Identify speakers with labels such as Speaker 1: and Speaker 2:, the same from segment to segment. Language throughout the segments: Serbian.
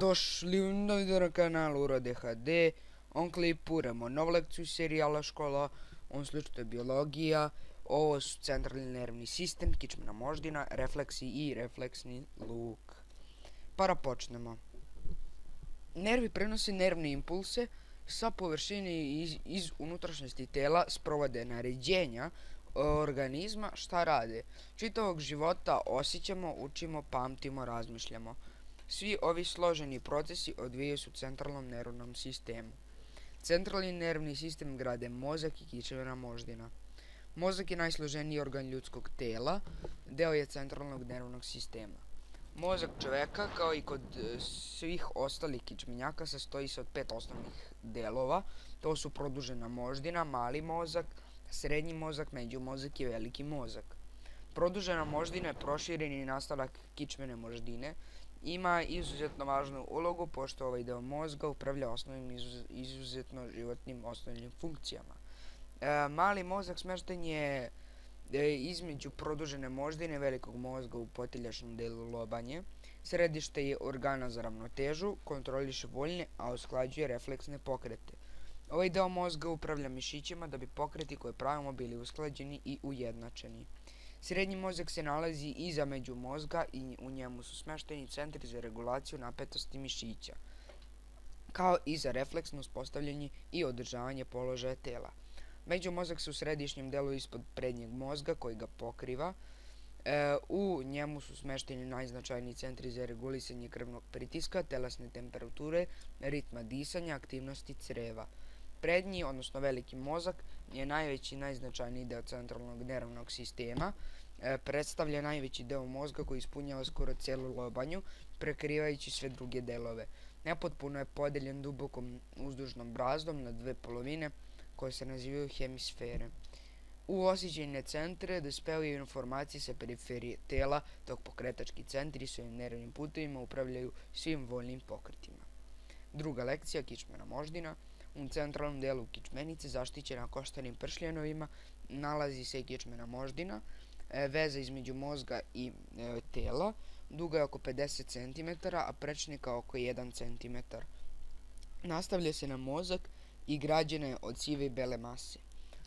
Speaker 1: Dobrodošli na kanalu Urode HD. On klipuramo novu lekciju serijala škola, on slučaju je biologija. Ovo su centralni nervni sistem, kičmena moždina, refleksi i refleksni luk. Da počnemo. Nervi prenose nervne impulse sa površine iz unutrašnjosti tela, sprovode naređenja organizma šta rade. Čitavog života osjećamo, učimo, pamtimo, razmišljamo. Svi ovi složeni procesi odvijaju se u centralnom nervnom sistemu. Centralni nervni sistem grade mozak i kičmena moždina. Mozak je najsloženiji organ ljudskog tela, deo je centralnog nervnog sistema. Mozak čoveka, kao i kod svih ostalih kičmenjaka, sastoji se od 5 osnovnih delova. To su produžena moždina, mali mozak, srednji mozak, međumozak i veliki mozak. Produžena moždina je prošireni nastavak kičmene moždine. Ima izuzetno važnu ulogu, pošto ovaj deo mozga upravlja osnovnim izuzetno životnim osnovnim funkcijama. Mali mozak smešten je između produžene moždine velikog mozga u potiljačnom delu lobanje. Središte je organa za ravnotežu, kontroliše voljne, a usklađuje refleksne pokrete. Ovaj deo mozga upravlja mišićima da bi pokreti koje pravimo bili usklađeni i ujednačeni. Srednji mozak se nalazi iza međumozga i u njemu su smešteni centri za regulaciju napetosti mišića, kao i za refleksno uspostavljanje i održavanje položaja tela. Međumozak se u središnjem delu ispod prednjeg mozga koji ga pokriva. U njemu su smešteni najznačajniji centri za regulisanje krvnog pritiska, telesne temperature, ritma disanja, aktivnosti creva. Prednji, odnosno veliki mozak, je najveći i najznačajniji deo centralnog nervnog sistema. Predstavlja najveći deo mozga koji ispunjava skoro celu lobanju, prekrivajući sve druge delove. Nepotpuno je podeljen dubokom uzdužnom brazdom na dve polovine koje se nazivaju hemisfere. U osjećajne centre dospevaju informacije sa periferije tela, dok pokretački centri svojim nervnim putevima upravljaju svim voljnim pokretima. Druga lekcija, kičmena moždina. U centralnom delu kičmenice, zaštićena koštanim pršljanovima, nalazi se kičmena moždina. Veza između mozga i tela duga je oko 50 cm, a prečnika oko 1 cm. Nastavlja se na mozak i građena je od sive i bele mase.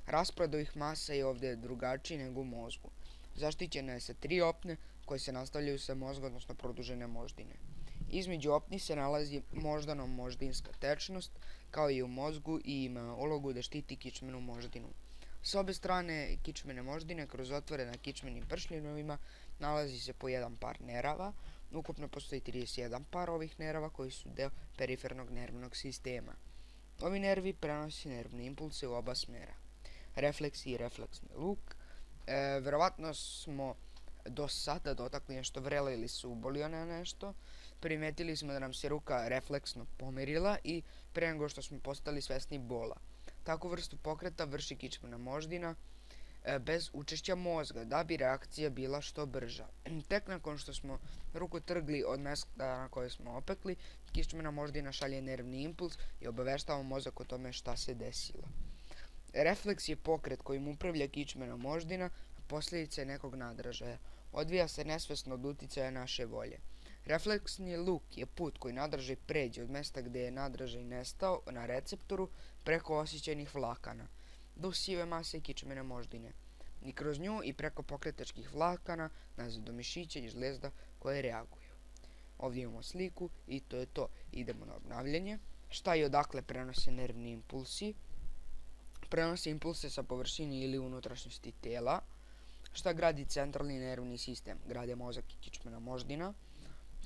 Speaker 1: Raspored ovih masa je ovdje drugačiji nego u mozgu. Zaštićena je sa 3 opne koje se nastavljaju sa mozgom, odnosno produžene moždine. Između opni se nalazi moždano-moždinska tečnost, kao i u mozgu, i ima ulogu da štiti kičmenu moždinu. S obe strane kičmene moždine, kroz otvore na kičmenim pršljanovima, nalazi se po jedan par nerava. Ukupno postoji 31 par ovih nerava koji su deo perifernog nervnog sistema. Ovi nervi prenose nervne impulse u oba smera. Refleksi i refleksni luk. Verovatno smo do sada dotakli nešto vrela ili se ubolio na nešto. Primetili smo da nam se ruka refleksno pomerila i pre nego što smo postali svesni bola. Takvu vrstu pokreta vrši kičmena moždina bez učešća mozga, da bi reakcija bila što brža. Tek nakon što smo ruku trgli od mesta na koje smo opekli, kičmena moždina šalje nervni impuls i obaveštava mozak o tome šta se desilo. Refleks je pokret kojim upravlja kičmena moždina, a posljedica je nekog nadražaja. Odvija se nesvesno od uticaja naše volje. Refleksni luk je put koji nadražaj pređe od mesta gde je nadražaj nestao na receptoru preko osjećajnih vlakana do sive mase kičmene moždine i kroz nju i preko pokretačkih vlakana nazad do mišića i žlezda koje reaguju. Ovdje imamo sliku i to je to. Idemo na obnavljanje. Šta i odakle prenose nervni impulsi? Prenose impulse sa površine ili unutrašnjosti tela. Šta gradi centralni nervni sistem? Grade mozak i kičmena moždina.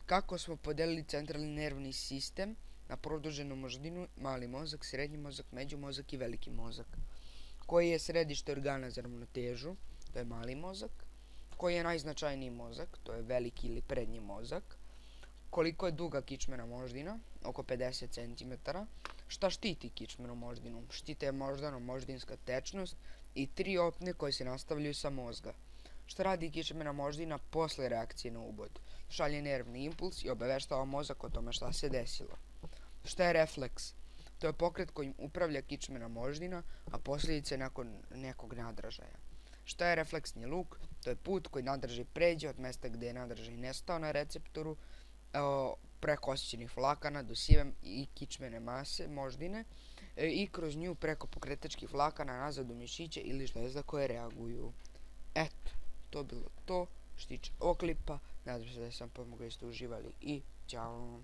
Speaker 1: Kako smo podelili centralni nervni sistem na produženu moždinu, mali mozak, srednji mozak, međumozak i veliki mozak? Koji je središte organa za ravnotežu? To je mali mozak. Koji je najznačajniji mozak? To je veliki ili prednji mozak. Koliko je duga kičmena moždina? Oko 50 cm. Šta štiti kičmenu moždinu? Štite je moždano-moždinska tečnost i 3 opne koje se nastavljaju sa mozga. Šta radi kičmena moždina posle reakcije na ubod? Šalje nervni impuls i obaveštava mozak o tome šta se desilo. Šta je refleks? To je pokret kojim upravlja kičmena moždina, a posljedice nakon nekog nadražaja. Šta je refleksni luk? To je put koji nadražaj pređe od mesta gde je nadražaj nestao na receptoru preko osjećajnih vlakana do sive i kičmene mase moždine i kroz nju preko pokretačkih vlakana nazad u mišiće ili žlezda koje reaguju. Eto, to bilo to što tiče ovog klipa. Nadam se da sam pomogao, da ste uživali i ćao.